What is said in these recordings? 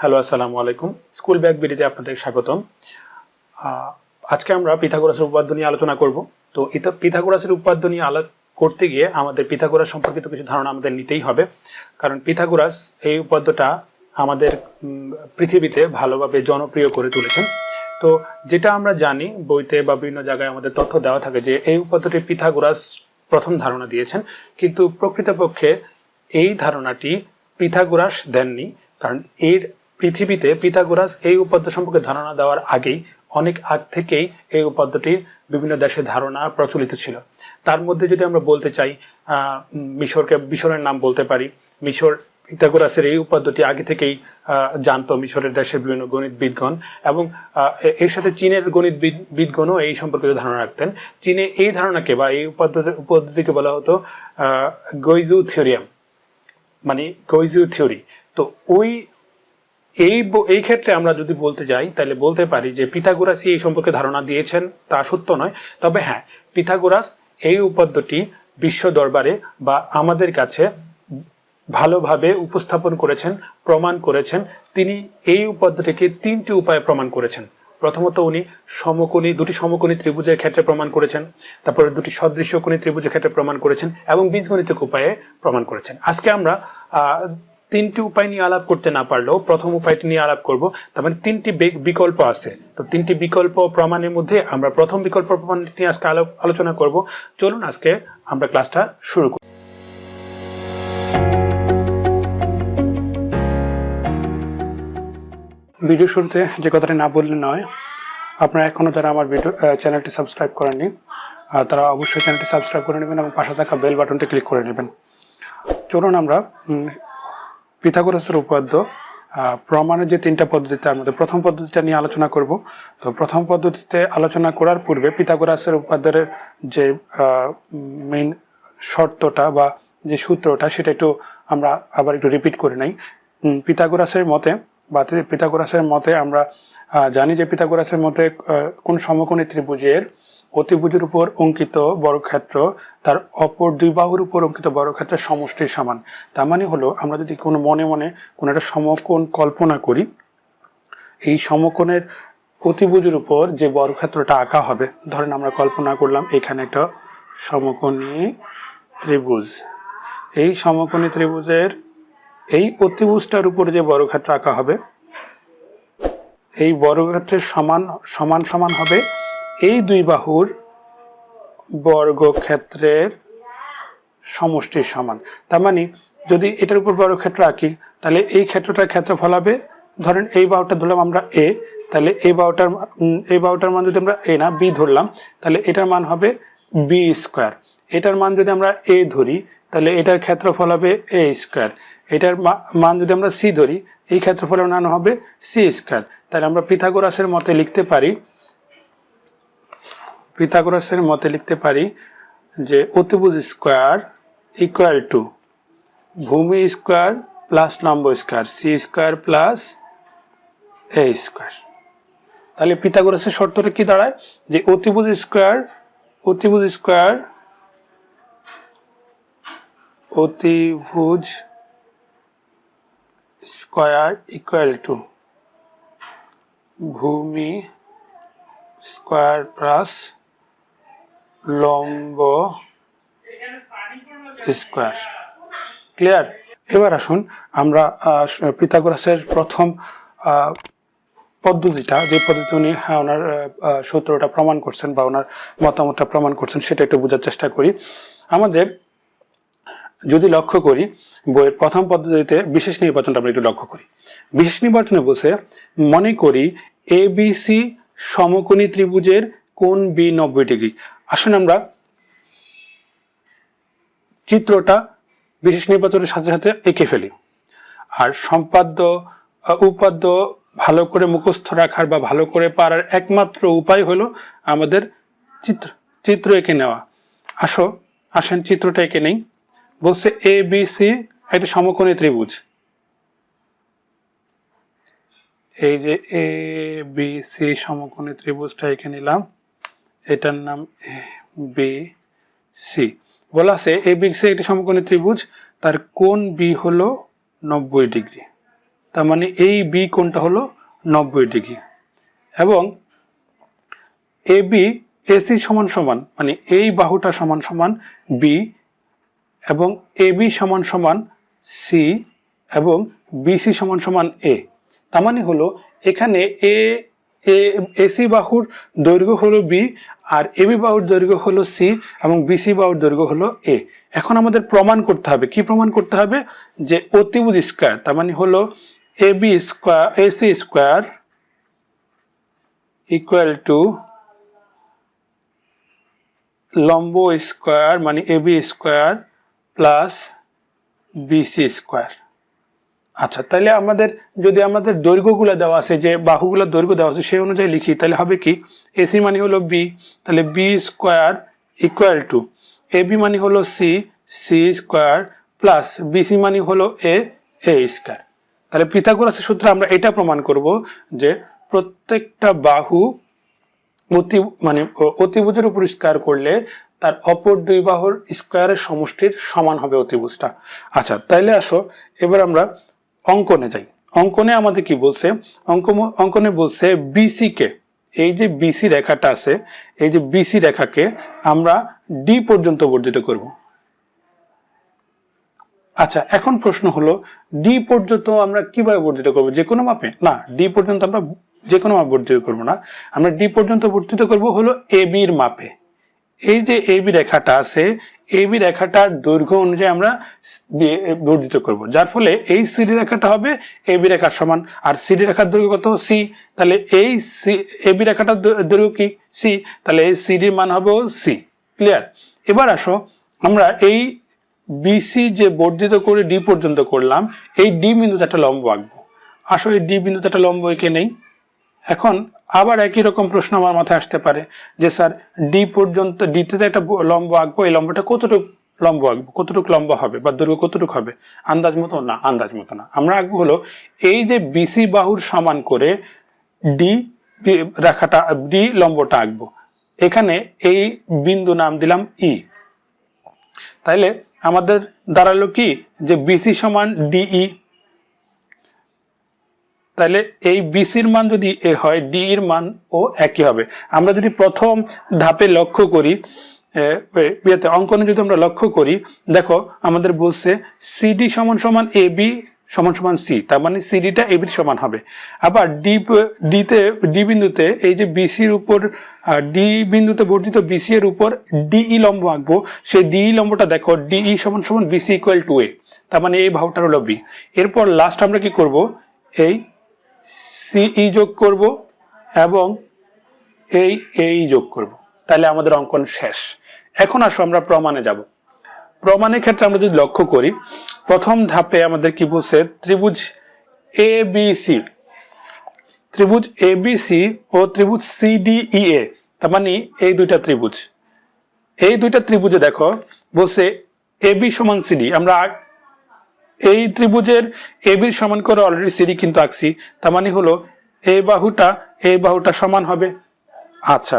Hello, আসসালামু আলাইকুম। School bag বিডিতে আপনাদের স্বাগতম। আজকে আমরা পিথাগোরাসের উপপাদ্য নিয়ে আলোচনা করব। তো এটা পিথাগোরাসের উপপাদ্য নিয়ে করতে গিয়ে আমাদের পিথাগোরাস সম্পর্কিত কিছু ধারণা আমাদের নিতেই হবে, কারণ পিথাগোরাস এই উপপাদ্যটা আমাদের পৃথিবীতে ভালোভাবে জনপ্রিয় করে তুলেছেন। তো যেটা আমরা জানি বইতে বা বিভিন্ন জায়গায় আমাদের তথ্য দেওয়া থাকে যে এই উপপাদ্যটি পিথাগোরাস প্রথম ধারণা দিয়েছেন, কিন্তু প্রকৃতপক্ষে এই ধারণাটি পিথাগোরাস দেননি। কারণ পৃথিবীতে পিথাগোরাস এই উপপাদ্য সম্পর্কে ধারণা দেওয়ার আগেই অনেক আগ থেকেই এই উপপাদ্যটির বিভিন্ন দেশে ধারণা প্রচলিত ছিল। তার মধ্যে যদি আমরা বলতে চাই, মিশরের নাম বলতে পারি। মিশর পিথাগোরাসের এই উপপাদ্যটি আগে থেকেই জানতো, মিশরের দেশের বিভিন্ন গণিতবিদগণ, এবং এর সাথে চীনের গণিতবিদগণও এই সম্পর্কিত ধারণা রাখতেন। চীনে এই ধারণাকে বা এই উপপাদ্যটিকে বলা হতো গৈজু থিওরিয়াম, মানে গৈজু থিওরি। তো এই ক্ষেত্রে আমরা যদি বলতে যাই তাহলে বলতে পারি যে পিথাগোরাসই এই সম্পর্কে ধারণা দিয়েছেন তা সত্য নয়। তবে হ্যাঁ, পিথাগোরাস এই উপপাদ্যটি বিশ্ব দরবারে বা আমাদের কাছে ভালোভাবে উপস্থাপন করেছেন, প্রমাণ করেছেন। তিনি এই উপপাদ্যটিকে তিনটি উপায়ে প্রমাণ করেছেন। প্রথমত উনি দুটি সমকোণী ত্রিভুজের ক্ষেত্রে প্রমাণ করেছেন, তারপরে দুটি সদৃশ্যকোণী ত্রিভুজের ক্ষেত্রে প্রমাণ করেছেন, এবং বীজগণিতিক উপায়ে প্রমাণ করেছেন। আজকে আমরা তিনটি উপায় নিয়ে আলাপ করতে না পারলেও প্রথম উপায়টি নিয়ে আলাপ করব। তার মানে তিনটি বিকল্প আছে। তো তিনটি বিকল্প প্রমাণের মধ্যে আমরা প্রথম বিকল্প প্রমাণটি নিয়ে আজকে আলোচনা করব। চলুন আজকে আমরা ক্লাসটা শুরু করি। ভিডিও শুরুতে যে কথাটি না বললে নয়, আপনারা এখনো যারা আমার চ্যানেলটি সাবস্ক্রাইব করেননি তারা অবশ্যই চ্যানেলটি সাবস্ক্রাইব করে নেবেন এবং পাশে থাকা বেল বাটনটি ক্লিক করে নেবেন। চলুন আমরা পিথাগোরাসের উপপাদ্য প্রমাণের যে তিনটা পদ্ধতি, তার মধ্যে প্রথম পদ্ধতিটা নিয়ে আলোচনা করব। তো প্রথম পদ্ধতিতে আলোচনা করার পূর্বে পিথাগোরাসের উপপাদ্যের যে মেইন শর্তটা বা যে সূত্রটা সেটা একটু আমরা আবার একটু রিপিট করে নেই। পিথাগোরাসের মতে আমরা জানি যে পিথাগোরাসের মতে কোন সমকোণী ত্রিভুজের অতিভুজের উপর অঙ্কিত বর্গক্ষেত্র তার অপর দুই বাহুর উপর অঙ্কিত বর্গক্ষেত্রের সমষ্টির সমান। তার মানে হলো, আমরা যদি মনে মনে কোনো একটা সমকোণ কল্পনা করি, এই সমকোণের অতিভুজের উপর যে বর্গক্ষেত্রটা আঁকা হবে, ধরেন আমরা কল্পনা করলাম এখানে একটা সমকোণী ত্রিভুজ। এই সমকোণী ত্রিভুজের এই অতিভুজটার উপর যে বর্গক্ষেত্র আঁকা হবে, এই বর্গক্ষেত্রের সমান সমান হবে এই দুই বাহুর বর্গক্ষেত্রের সমষ্টির সমান। তার মানে যদি এটার উপর বর্গক্ষেত্র আঁকি, তাহলে এই ক্ষেত্রটার ক্ষেত্রফল হবে, ধরেন এই বাহুটা ধরলাম আমরা এ, তাহলে এই বাহুটার মান যদি আমরা এ না বি ধরলাম, তাহলে এটার মান হবে বি স্কোয়ার। এটার মান যদি আমরা এ ধরি, তাহলে এটার ক্ষেত্রফল হবে এ স্কোয়ার। এটার মান যদি আমরা সি ধরি, এই ক্ষেত্রফলের মান হবে সি স্কোয়ার। তাহলে আমরা পিথাগোরাসের মতে লিখতে পারি যে অতিভুজ স্কোয়ার ইকুয়াল টু ভূমি স্কোয়ার প্লাস লম্ব স্কোয়ার, সি স্কোয়ার প্লাস এ স্কোয়ার। তাহলে পিথাগোরাসের শর্তটা কি দাঁড়ায়, যে অতিভুজ স্কোয়ার ইকুয়াল টু ভূমি স্কোয়ার প্লাস লম্ব স্কোয়ার। ক্লিয়ার? এবার আসুন আমরা পিথাগোরাসের প্রথম পদ্ধতিটা, যে পদ্ধতি উনি ওনার সূত্রটা প্রমাণ করছেন বা ওনার মতামতটা প্রমাণ করছেন, সেটা একটু বোঝার চেষ্টা করি। আমাদের যদি লক্ষ্য করি, বইয়ের প্রথম পদ্ধতিতে বিশেষ নির্বাচনটা আমরা একটু লক্ষ্য করি। বিশেষ নির্বাচনে বসে মনে করি ABC সমকোণী ত্রিভুজের কোণ বি 90 ডিগ্রি। আসুন আমরা চিত্রটা বিশেষ নির্বাচনের সাথে সাথে এঁকে ফেলি। আর উপাদ্য ভালো করে মুখস্থ রাখার বা ভালো করে পারার একমাত্র উপায় হলো আমাদের চিত্র এঁকে নেওয়া। আসেন চিত্রটা এঁকে নেই। বলছে ABC একটা সমকোণী ত্রিভুজ। এই যে ABC সমকোণী ত্রিভুজটা এঁকে নিলাম, এটার নাম ABC। বলা আছে ABC একটি সমকোণী ত্রিভুজ, তার কোণ বি হলো 90 ডিগ্রি। তার মানে এই বি কোণটা হলো 90 ডিগ্রি এবং এ বি এসি সমান সমান মানে এই বাহুটা সমান সমান বি এবং এ বি সমান সমান সি এবং বিসি সমান সমান এ। তার মানে হলো এখানে এসি বাহুর দৈর্ঘ্য হলো বি আর এবি বাহুর দৈর্ঘ্য হলো সি এবং বিসি বাহুর দৈর্ঘ্য হলো এ। এখন আমাদের প্রমাণ করতে হবে, কি প্রমাণ করতে হবে? যে অতিভুজ স্কয়ার, তার মানে হলো AB square AC square equal to লম্ব স্কয়ার মানে AB square plus BC square. আচ্ছা, তাহলে যদি আমাদের দৈর্ঘ্যগুলো দেওয়া আছে, যে বাহুগুলোর দৈর্ঘ্য দেওয়া আছে সেই অনুযায়ী লিখি, তাহলে হবে কি? এসি মানে হলো বি, তাহলে B square equal to AB মানে হলো C, C square plus BC মানে হলো এ, এ স্কয়ার। তাহলে পিথাগোরাসের সূত্রে আমরা এটা প্রমাণ করব যে প্রত্যেকটা বাহু অতিভুজের উপর স্কয়ার করলে তার অপর দুই বাহুর স্কয়ারের সমষ্টির সমান হবে অতিভুজটা। আচ্ছা, তাইলে আসো এবার আমরা অঙ্কনে যাই। অঙ্কনে আমাদের কি বলছে? অঙ্কনে বলছে বিসি কে, এই যে বিসি রেখাটা আছে, এই যে বিসি রেখাকে আমরা ডি পর্যন্ত বর্ধিত করব। আচ্ছা, এখন প্রশ্ন হলো ডি পর্যন্ত আমরা কিভাবে বর্ধিত করব? যে কোনো মাপে? না, ডি পর্যন্ত আমরা যে কোনো মাপে বর্ধিত করব না, আমরা ডি পর্যন্ত বর্ধিত করব হলো এবি এর মাপে। এই যে এবি রেখাটা আছে, এবি রেখাটার দৈর্ঘ্য অনুযায়ী আমরা বর্ধিত করব, যার ফলে এই সিডি রেখাটা হবে এবি রেখার সমান। আর সিডি রেখার দৈর্ঘ্য কত? সি। তাহলে এই এবি রেখাটার দৈর্ঘ্য কি? সি। তাহলে এই সিডির মান হবে সি। ক্লিয়ার? এবার আসো আমরা এই বিসি যে বর্ধিত করে ডি পর্যন্ত করলাম, এই ডি বিন্দুতে একটা লম্ব আঁকবো। আসো এই ডি বিন্দুতে একটা লম্ব এঁকে নেই। এখন আবার একই রকম প্রশ্ন আমার মাথায় আসতে পারে যে স্যার ডি পর্যন্ত ডিতে একটা লম্ব আঁকবো, এই লম্বটা কতটুকু লম্ব আঁকবো, কতটুকু লম্বা হবে বা দৈর্ঘ্য কতটুকু হবে? আন্দাজ মতো না, আন্দাজ মতো না। আমরা আঁকবো হলো এই যে বিসি বাহুর সমান করে ডি রেখাটা, ডি লম্বটা আঁকবো। এখানে এই বিন্দু নাম দিলাম ই। তাইলে আমাদের দাঁড়ালো কি? যে বিসি সমান ডিই। তাহলে এই বিসির মান যদি এ হয়, ডি এর মান ও একই হবে। আমরা যদি প্রথম ধাপে লক্ষ্য করি, অঙ্কনে যদি আমরা লক্ষ্য করি, দেখো আমাদের বলছে সিডি সমান সমান এ বি সমান সমান সি, তার মানে সিডিটা এ বির সমান হবে। আবার ডি বিন্দুতে এই যে বিসির উপর, ডি বিন্দুতে বর্ধিত বিসি এর উপর ডিই লম্ব আঁকবো। সেই ডিই লম্বটা দেখো, ডিই সমান সমান বিসি ইকুয়াল টু এ, তার মানে এই বাহুটার হলো বি। এরপর লাস্ট আমরা কি করব? এই সিই যোগ করব এবং এই যোগ করব। তাহলে আমাদের অঙ্কন শেষ। এখন আসো আমরা প্রমাণে যাব। প্রমাণের ক্ষেত্রে আমরা যদি লক্ষ্য করি, প্রথম ধাপে আমাদের কি বলছে? ত্রিভুজ এবিসি ও ত্রিভুজ সিডিইএ, তার মানে এই দুইটা ত্রিভুজে দেখো বলছে এবি সমান সিডি। আমরা এই ত্রিভুজের এবির সমান করে অলরেডি সিডি কিন্তু আঁকছি, তার মানে হলো এই বাহুটা সমান হবে। আচ্ছা,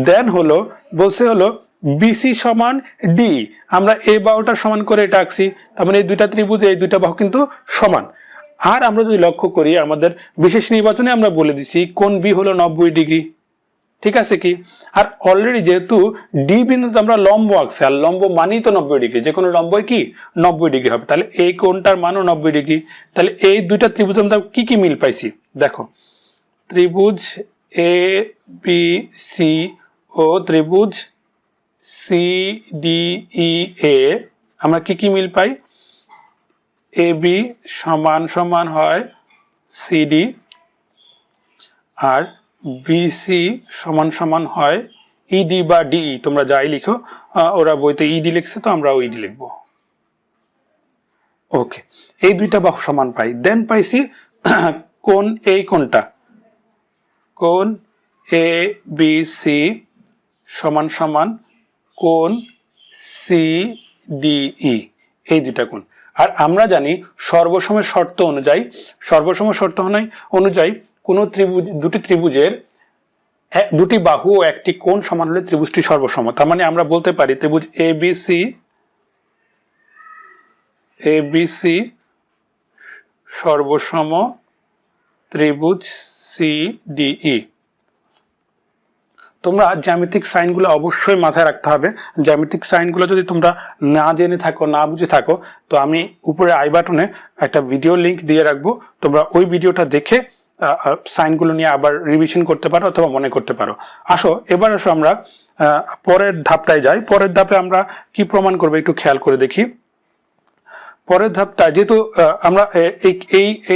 দেন হলো বলছে হলো বিসি সমান ডি, আমরা এই বাহুটা সমান করে এটা আঁকছি, তার মানে এই দুইটা ত্রিভুজে এই দুইটা বাহু কিন্তু সমান। আর আমরা যদি লক্ষ্য করি, আমাদের বিশেষ নির্বাচনে আমরা বলে দিছি কোণ বি হলো 90 ডিগ্রি। ঠিক আছে কি? আর অলরেডি যেহেতু ডি বিন্দুতে আমরা লম্ব আঁকছি, আর লম্ব মানেই তো 90 ডিগ্রি, যে কোনো লম্বই কি 90 ডিগ্রি হবে। তাহলে এই কোণটার মানও 90 ডিগ্রি। তাহলে এই দুইটা ত্রিভুজ আমরা কি কি মিল পাইছি? দেখো, ত্রিভুজ এ বি সি ও ত্রিভুজ সি ডি ই এ আমরা কি কি মিল পাই? এ বি সমান সমান হয় সিডি আর বিসি সমান সমান হয় ইডি বা ডিই, তোমরা যাই লিখো। ওরা বইতে ইডি লিখছে, তো আমরা ইডি লিখবো। ওকে, এই দুইটা বাহু সমান পাই। দেন পাইছি কোণ, এই কোণটা কোণ এ বি সি সমান সমান কোণ সি ডিই, এই দুইটা কোণ। আর আমরা জানি সর্বসম শর্ত অনুযায়ী কোন দুটি ত্রিভুজের দুটি বাহু ও একটি কোণ সমান হলে ত্রিভুজটি সর্বসম। তার মানে আমরা বলতে পারি ত্রিভুজ এবিসি সর্বসম ত্রিভুজ সিডিই। তোমরা জ্যামিতিক সাইনগুলো অবশ্যই মাথায় রাখতে হবে। জ্যামিতিক সাইনগুলো যদি তোমরা না জেনে থাকো, না বুঝে থাকো, তো আমি উপরে আই বাটনে একটা ভিডিও লিংক দিয়ে রাখবো, তোমরা ওই ভিডিওটা দেখে সাইনগুলো নিয়ে আবার রিভিশন করতে পারো অথবা মনে করতে পারো। এবার আসো আমরা পরের ধাপটায় যাই। পরের ধাপে আমরা কি প্রমাণ করবো একটু খেয়াল করে দেখি। পরের ধাপটা যেহেতু আমরা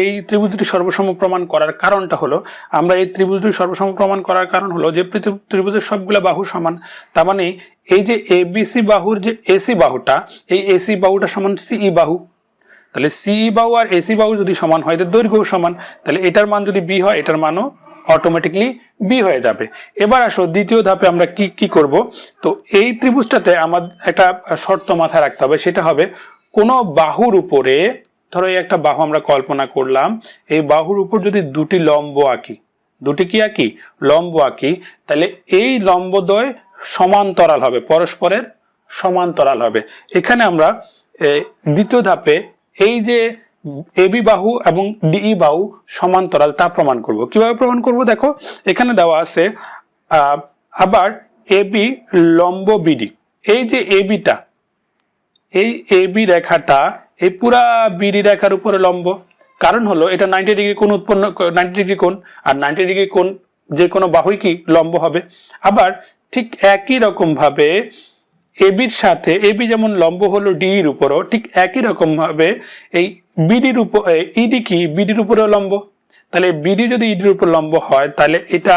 এই ত্রিভুজটি সর্বসম প্রমাণ করার কারণটা হলো, আমরা এই ত্রিভুজটি সর্বসম প্রমাণ করার কারণ হলো যে ত্রিভুজের সবগুলা বাহু সমান। তার মানে এই যে এবিসি বাহুর যে এসি বাহুটা, এই এসি বাহুটা সমান সিই বাহু। তাহলে সিই বাহু আর এসি বাহু যদি সমান হয়, এদের দৈর্ঘ্য সমান, তাহলে এটার মান যদি বি হয়, এটার মানও অটোমেটিকলি বি হয়ে যাবে। এবার আসো দ্বিতীয় ধাপে আমরা কি করব। তো এই ত্রিভুজটাতে আমার একটা শর্ত মাথায় রাখতে হবে, সেটা হবে কোন বাহুর উপরে, ধরো এই একটা বাহু আমরা কল্পনা করলাম, এই বাহুর উপর যদি দুটি লম্ব আঁকি, দুটি কি আঁকি? লম্ব আঁকি, তাহলে এই লম্বদ্বয় সমান্তরাল হবে, পরস্পরের সমান্তরাল হবে। এখানে আমরা দ্বিতীয় ধাপে এই যে এবি বাহু এবং ডিই বাহু সমান্তরাল তা প্রমাণ করব। কিভাবে প্রমাণ করব? দেখো এখানে দেওয়া আছে আবার এবি লম্ব বিডি। এই যে এবিটা, এই এবি রেখাটা এই পুরা বিডি রেখার উপরে লম্ব। কারণ হলো এটা 90 ডিগ্রি কোণ উৎপন্ন, 90 ডিগ্রি কোণ, আর 90 ডিগ্রি কোণ যে কোনো বাহুই কি লম্ব হবে। আবার ঠিক একই রকম ভাবে এবির সাথে, এবি যেমন লম্ব হলো ডি এর উপরও, ঠিক একই রকম ভাবে এই বিডির উপর, ইডি কি বিডির উপরেও লম্ব। তাহলে বিডি যদি ইডির উপর লম্ব হয়, তাহলে এটা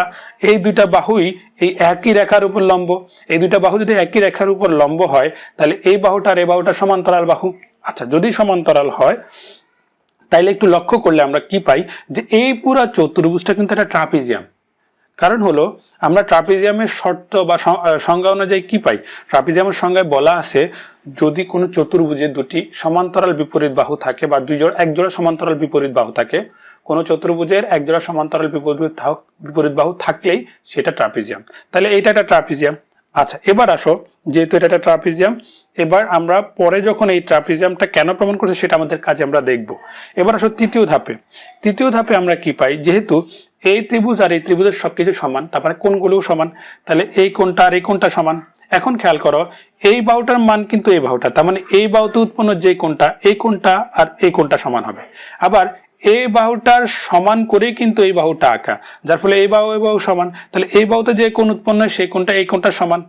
এই দুইটা বাহুই এই একই রেখার উপর লম্ব। এই দুইটা বাহু যদি একই রেখার উপর লম্ব হয়, তাহলে এই বাহুটা আর এই বাহুটা সমান্তরাল বাহু। আচ্ছা, যদি সমান্তরাল হয় তাইলে একটু লক্ষ্য করলে আমরা কি পাই, যে এই পুরা চতুর্ভুজটা কিন্তু একটা ট্রাপিজিয়াম। কারণ হলো আমরা ট্রাপিজিয়ামের শর্ত বা সংজ্ঞা অনুযায়ী কি পাই, ট্রাপিজিয়ামের সংজ্ঞায় বলা আছে যদি কোনো চতুর্ভুজে দুটি সমান্তরাল বিপরীত বাহু থাকে বা একজোড়া সমান্তরাল বিপরীত বাহু থাকে, কোনো চতুর্ভুজের একজোড়া সমান্তরাল বিপরীত বাহু থাকলেই সেটা ট্রাপিজিয়াম। তাহলে এইটা একটা ট্রাপিজিয়াম। আচ্ছা, এবার আসো, যেহেতু এটা একটা ট্রাপিজিয়াম, এবার আমরা পরে যখন এই ট্রাপিজিয়ামটা কেন প্রমাণ করছে সেটা আমাদের কাজে আমরা দেখব। এবার আসো তৃতীয় ধাপে। তৃতীয় ধাপে আমরা কি পাই, যেহেতু এই ত্রিভুজ আর এই ত্রিভুজের সবকিছু সমান, তারপরে কোণগুলোও সমান, তাহলে এই কোণটা আর এই কোণটা সমান। এখন খেয়াল করো, এই বাহুটার মান কিন্তু এই বাহুটা, তার মানে এই বাহুতে উৎপন্ন যে কোণটা, এই কোণটা আর এই কোণটা সমান হবে। আবার এই বাহুটার সমান করে কিন্তু এই বাহুটা আঁকা, যার ফলে এই বাহু সমান, তাহলে এই বাহুতে যে কোণ উৎপন্ন হয় সেই কোণটা এই কোণটা সমান।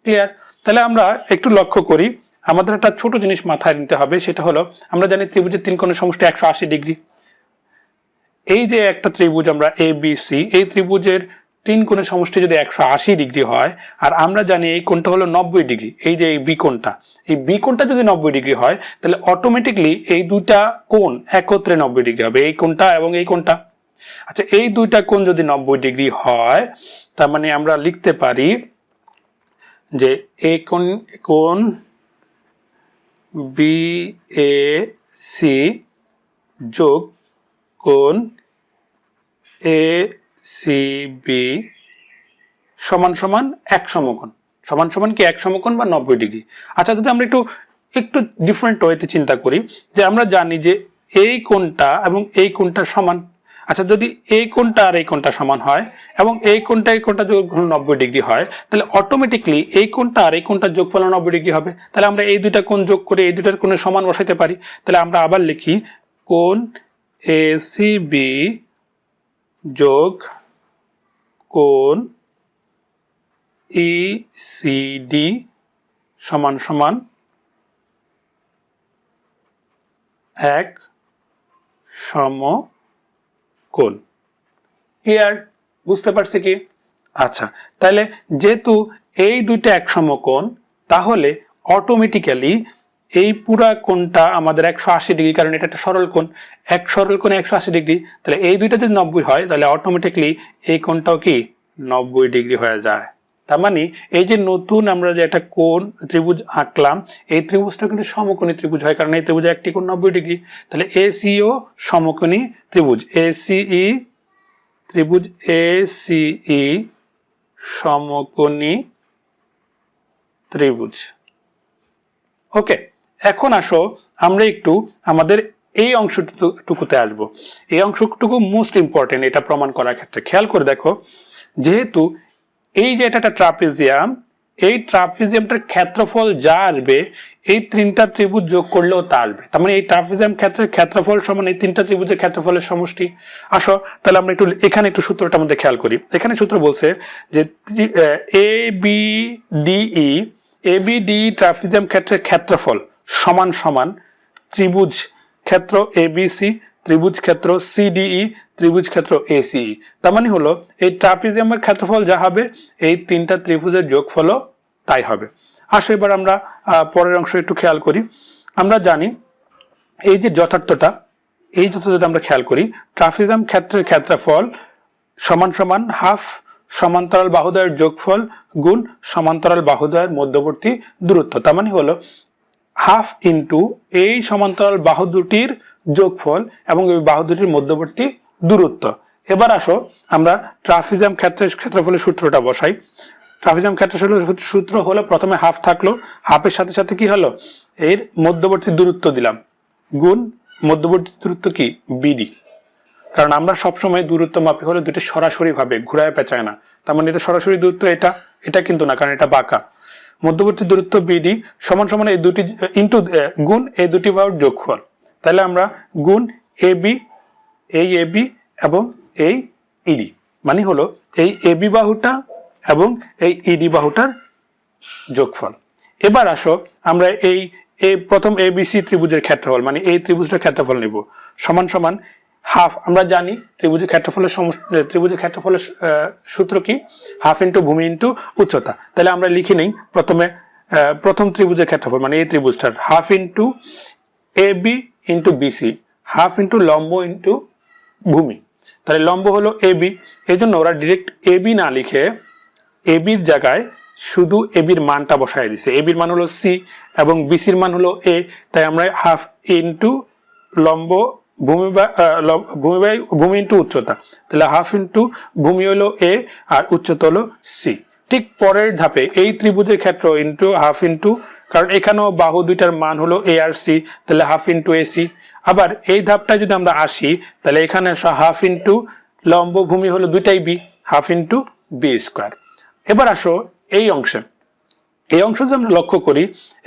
ক্লিয়ার? তাহলে আমরা একটু লক্ষ্য করি, আমাদের একটা ছোট জিনিস মাথায় নিতে হবে, সেটা হলো আমরা জানি ত্রিভুজের তিন কোণের সমষ্টি 180 ডিগ্রি। এই যে একটা ত্রিভুজ আমরা এবিসি, এই ত্রিভুজের তিন কোণের সমষ্টি যদি 180 ডিগ্রি হয়, আর আমরা জানি এই কোণটা হলো 90 ডিগ্রি, এই যে এই বি কোণটা যদি 90 ডিগ্রি হয়, তাহলে অটোমেটিকলি এই দুইটা কোণ একত্রে 90 ডিগ্রি হবে, এই কোণটা এবং এই কোণটা। আচ্ছা, এই দুইটা কোণ যদি 90 ডিগ্রি হয়, তার মানে আমরা লিখতে পারি যে এই কোণ বি এ সি যোগ কোণ এ সি বি সমান সমান এক সমকোণ, সমান সমান কি এক সমকোণ বা 90 ডিগ্রি। আচ্ছা, যদি আমরা একটু ডিফারেন্ট ওয়েতে চিন্তা করি, যে আমরা জানি যে এই কোণটা এবং এই কোণটা সমান। আচ্ছা, যদি এই কোণটা আর এই কোণটা সমান হয় এবং এই কোণটা যোগ 90 ডিগ্রি হয়, তাহলে অটোমেটিকলি এই কোণটা আর এই কোণটার যোগফল 90 ডিগ্রি হবে। তাহলে আমরা এই দুইটা কোণ যোগ করে এই দুইটার কোণের সমান বসাইতে পারি। তাহলে আমরা আবার লিখি কোণ এসিবি যোগ কোণ ইসিডি সমান সমান এক সমকোণ। ক্লিয়ার? বুঝতে পারছি কি? আচ্ছা, তাহলে যেহেতু এই দুইটা এক সমকোণ, তাহলে অটোমেটিক্যালি এই পুরা কোণটা আমাদের 180 ডিগ্রি, কারণ এটা একটা সরল কোণ, এক সরল কোণে 180 ডিগ্রি। তাহলে এই দুইটা যদি 90 হয়, তাহলে অটোমেটিকলি এই কোণটাও কি 90 ডিগ্রি হয়ে যায়। তার মানে এই যে নতুন আমরা যে একটা কোণ ত্রিভুজ আঁকলাম, এই ত্রিভুজটা কিন্তু সমকোণী ত্রিভুজ হয়, কারণ এই ত্রিভুজে একটি কোণ 90 ডিগ্রি। তাহলে এসিও সমকোণী ত্রিভুজ, এসিই সমকোণী ত্রিভুজ। ওকে, এখন আসো আমরা একটু আমাদের এই অংশটুকুতে আসবো। এই অংশটুকু মোস্ট ইম্পর্টেন্ট এটা প্রমাণ করার ক্ষেত্রে। খেয়াল করে দেখো, যেহেতু এই যে এটা একটা ট্রাপিজিয়াম, এই ট্রাপিজিয়ামটার ক্ষেত্রফল যা আসবে এই তিনটা ত্রিভুজ যোগ করলেও তা আসবে। তার মানে এই ট্রাপিজিয়াম ক্ষেত্রের ক্ষেত্রফল সমান এই তিনটা ত্রিভুজের ক্ষেত্রফলের সমষ্টি। আসো তাহলে আমরা একটু এখানে একটু সূত্রটা মধ্যে খেয়াল করি। এখানে সূত্র বলছে যে ABDE ট্রাপিজিয়াম ক্ষেত্রের ক্ষেত্রফল সমান সমান ত্রিভুজ ক্ষেত্র ABC, ত্রিভুজ ক্ষেত্র CDE, ত্রিভুজ ক্ষেত্র ACE। তার মানে হলো এই ট্রাপিজিয়ামের ক্ষেত্রফল যা হবে এই তিনটা ত্রিভুজের যোগফলও তাই হবে। আসো এবার আমরা পরের অংশ একটু খেয়াল করি। আমরা জানি এই যে যথার্থতা, এই যথার্থতা আমরা খেয়াল করি, ট্রাপিজিয়াম ক্ষেত্রের ক্ষেত্রফল সমান সমান হাফ সমান্তরাল বাহুদ্বয়ের যোগফল গুণ সমান্তরাল বাহুদ্বয়ের মধ্যবর্তী দূরত্ব। তার মানে হলো হাফ ইন্টু এই সমান্তরাল বাহু দুটির যোগফল এবং এই বাহু দুটির মধ্যবর্তী দূরত্ব। এবার আসো আমরা ট্রাপিজিয়াম ক্ষেত্রফলের সূত্রটা বসাই। ট্রাপিজিয়াম ক্ষেত্রফলের সূত্র হলো প্রথমে হাফ থাকলো, হাফের সাথে সাথে কি হলো এর মধ্যবর্তী দূরত্ব দিলাম গুণ মধ্যবর্তী দূরত্ব কি BD। কারণ আমরা সবসময় দূরত্ব মাপি হলে দুটি সরাসরি ভাবে ঘুরায় পেঁচায় না। তার মানে এটা সরাসরি দূরত্ব, এটা কিন্তু না, কারণ এটা বাঁকা। মধ্যবর্তী দূরত্ব BD সমান সমান এই দুটি ইন্টু গুণ এই দুটি বাহুর যোগফল। তাহলে আমরা গুণ AB, এই AB এবং এই ED, মানে হলো এই AB বাহুটা এবং এই ED বাহুটার যোগফল। এবার আসো আমরা এই প্রথম ABC ত্রিভুজের ক্ষেত্রফল মানে এই ত্রিভুজটার ক্ষেত্রফল নেব সমান সমান হাফ। আমরা জানি ত্রিভুজের ক্ষেত্রফলের সূত্র কি, হাফ ইন্টু ভূমি ইন্টু উচ্চতা। তাহলে আমরা লিখে নেই প্রথমে প্রথম ত্রিভুজের ক্ষেত্রফল মানে এই ত্রিভুজটার half into AB into BC, half into লম্ব ইন্টু ভূমি। তাহলে লম্ব হলো AB, এই জন্য ওরা ডিরেক্ট AB না লিখে এবির জায়গায় শুধু এবির মানটা বসায় দিছে। এবির মান হলো C এবং BCর মান হলো A। তাই আমরা হাফ ইন্টু লম্ব ভূমি ইন্টু উচ্চতা, তাহলে হাফ ইন্টু ভূমি হলো A আর উচ্চতা হলো C। ঠিক পরের ধাপে এই ত্রিভুজের ক্ষেত্র ইন্টু হাফ ইন্টু, কারণ এখানেও বাহু দুইটার মান হলো A আর C, তাহলে হাফ ইন্টু AC। আবার এই ধাপটা যদি আমরা আসি তাহলে এখানে হাফ ইন্টু লম্ব ভূমি হলো দুইটাই B, half into B square. এবার আসো এই অংশে যদি আমরা লক্ষ্য করি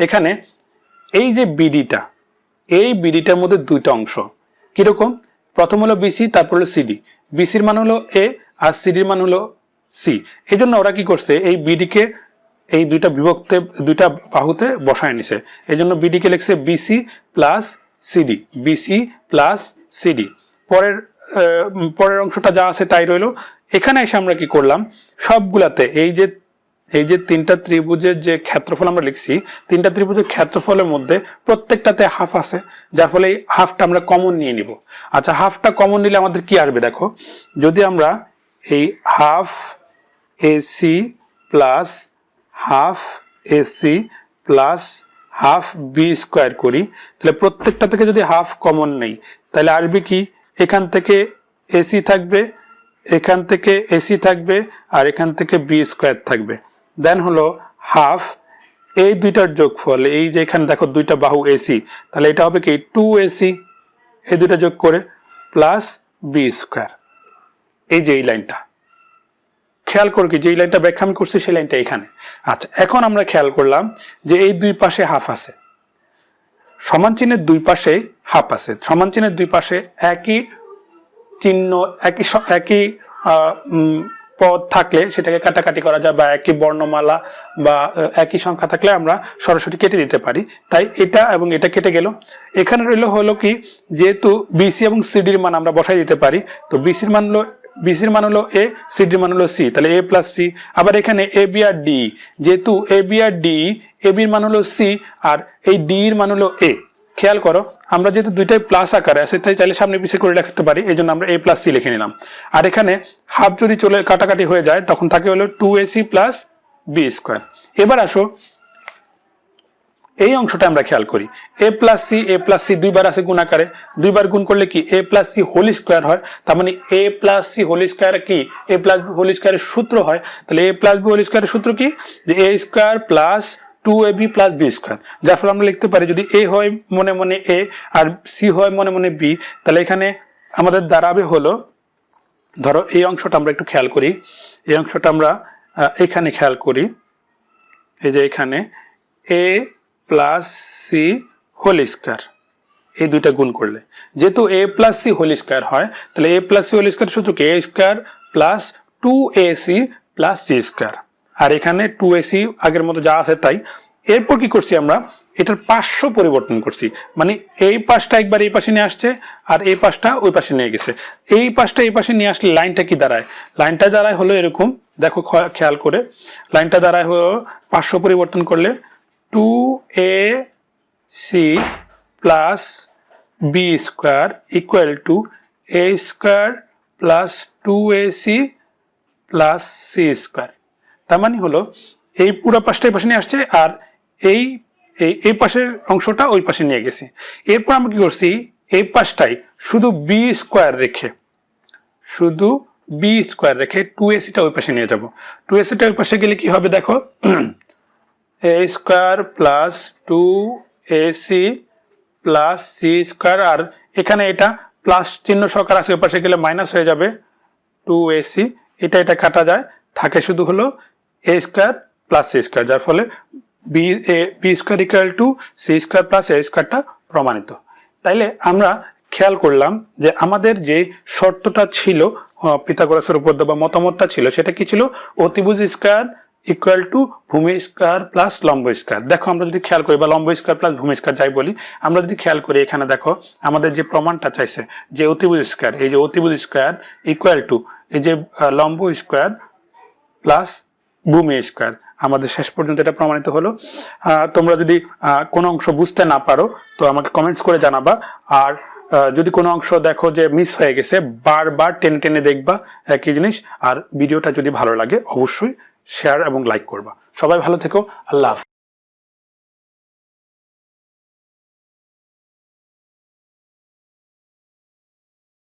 এখানে এই যে বিডিটা, এই বিডিটার মধ্যে দুইটা অংশ কিরকম, প্রথম হলো BC তারপর হলো CD। BCর মান হলো A আর CDর মান হলো C। এই জন্য ওরা কি করছে এই বিডিকে এই দুইটা বাহুতে বসায় নিছে। এই জন্য বিডিকে লিখছে BC plus CD, BC plus CD। পরের অংশটা যা আছে তাই রইলো। এখানে এসে আমরা কি করলাম, সবগুলাতে এই যে তিনটা ত্রিভুজের যে ক্ষেত্রফল আমরা লিখছি, তিনটা ত্রিভুজের ক্ষেত্রফলের মধ্যে প্রত্যেকটাতে হাফ আছে, যার ফলে এই হাফটা আমরা কমন নিয়ে নিব। আচ্ছা, হাফটা কমন নিলে আমাদের কি আসবে দেখো, যদি আমরা এই half AC plus half AC plus half B square করি, তাহলে প্রত্যেকটা থেকে যদি হাফ কমন নেই তাহলে আসবে কি, এখান থেকে AC থাকবে, এখান থেকে AC থাকবে আর এখান থেকে B স্কোয়ার থাকবে। দেন হলো হাফ এই দুইটার যোগফল, এই যে এখানে দেখো দুইটা বাহু AC, তাহলে এটা হবে কি 2AC এই দুইটা যোগ করে প্লাস B স্কোয়ার। এই যে এই লাইনটা খেয়াল করো কি, যে এই লাইনটা ব্যাখ্যা আমি করছি সেই লাইনটা এখানে। আচ্ছা, এখন আমরা খেয়াল করলাম যে এই দুই পাশে হাফ আছে, সমান চিহ্নের দুই পাশে হাফ আছে, সমান চিহ্নের দুই পাশে একই চিহ্ন একই পদ থাকলে সেটাকে কাটাকাটি করা যায়, বা একই বর্ণমালা বা একই সংখ্যা থাকলে আমরা সরাসরি কেটে দিতে পারি। তাই এটা এবং এটা কেটে গেল। এখানে হলো কি, যেহেতু BC এবং CDর মান আমরা বসাই দিতে পারি, তো BCর মান হলো A, CDর মান হলো C, তাহলে A প্লাস C। আবার এখানে AB আর D, যেহেতু AB আর D, ABর মান হলো C আর এই D এর মান হলো A। খেয়াল করো, আমরা যেহেতু দুইটাই প্লাস আকারে আছে তাই চাইলে সামনে পিছিয়ে করে রাখতে পারি, এই জন্য আমরা A প্লাস C লিখে নিলাম। আর এখানে হাফ যদি চলে কাটাকাটি হয়ে যায় তখন থাকে হলো 2AC প্লাস B স্কোয়ার। এবার আসো এই অংশটা আমরা খেয়াল করি, A প্লাস C দুইবার আছে গুণ আকারে, দুইবার গুণ করলে কি A plus C whole square হয়। তার মানে A plus C whole square কি A প্লাস B হোল স্কোয়ারের সূত্র হয়। তাহলে A প্লাস B হোল স্কোয়ারের সূত্র কি, যে A square plus 2ab plus B square, যার ফলে আমরা লিখতে পারি যদি এ হয় মনে মনে এ আর সি হয় মনে মনে বি, তাহলে এখানে আমাদের দাঁড়াবে হলো, ধরো এই অংশটা আমরা একটু খেয়াল করি, এই অংশটা আমরা এখানে খেয়াল করি, এই যে এখানে A plus C whole square, এই দুইটা গুণ করলে যেহেতু A plus C whole square হয়, তাহলে A plus C whole square সূত্র A square plus 2ac plus C square, আর এখানে 2ac আগের মতো যা আছে তাই। এরপর কি করছি আমরা, এটার পার্শ্ব পরিবর্তন করছি, মানে এই পাশটা একবার এই পাশে নিয়ে আসছে আর এই পাশটা ওই পাশে নিয়ে গেছে। এই পাশটা এই পাশে নিয়ে আসলে লাইনটা কি দাঁড়ায়, লাইনটা দাঁড়ায় হলো এরকম, দেখো খেয়াল করে, লাইনটা দাঁড়ায় হলো পার্শ্ব পরিবর্তন করলে 2ac plus B square equal to A square plus 2ac plus C square. তার মানে হলো এই পুরো পাশটা এই পাশে নিয়ে আসছে আর এই এই পাশের অংশটা ওই পাশে নিয়ে গেছি। এরপর আমরা কি করছি, এই পাশটাই শুধু বি স্কোয়ার রেখে, শুধু বি স্কোয়ার রেখে 2ac-টা ওই পাশে নিয়ে যাব। 2ac-টা ওই পাশে গেলে কি হবে দেখো, A square plus 2ac plus C square, আর এখানে এটা প্লাস চিহ্ন সহকারে আছে, ওই পাশে গেলে মাইনাস হয়ে যাবে 2ac, এটা কাটা যায়, থাকে শুধু হলো A square plus C square, যার ফলে B square equal to C square plus A স্কোয়ারটা প্রমাণিত। তাইলে আমরা খেয়াল করলাম যে আমাদের যে শর্তটা ছিল পিথাগোরাসের উপপাদ্য বা মতামতটা ছিল, সেটা কি ছিল, অতিভুজ স্কোয়ার ইকুয়াল টু ভূমি স্কোয়ার প্লাস লম্ব স্কোয়ার। দেখো আমরা যদি খেয়াল করি, বা লম্ব স্কোয়ার প্লাস ভূমি স্কোয়ার যাই বলি, আমরা যদি খেয়াল করি এখানে দেখো আমাদের যে প্রমাণটা চাইছে যে অতিভুজ স্কোয়ার, এই যে অতিভুজ স্কোয়ার ইকুয়াল টু এই যে লম্ব স্কোয়ার প্লাস ভূমি স্কোয়ার, আমাদের শেষ পর্যন্ত এটা প্রমাণিত হলো। তোমরা যদি কোনো অংশ বুঝতে না পারো তো আমাকে কমেন্টস করে জানাবা, আর যদি কোনো অংশ দেখো যে মিস হয়ে গেছে বারবার টেনে টেনে দেখবা একই জিনিস, আর ভিডিওটা যদি ভালো লাগে অবশ্যই শেয়ার এবং লাইক করবা। সবাই ভালো থেকো, আল্লাহ হাফেজ।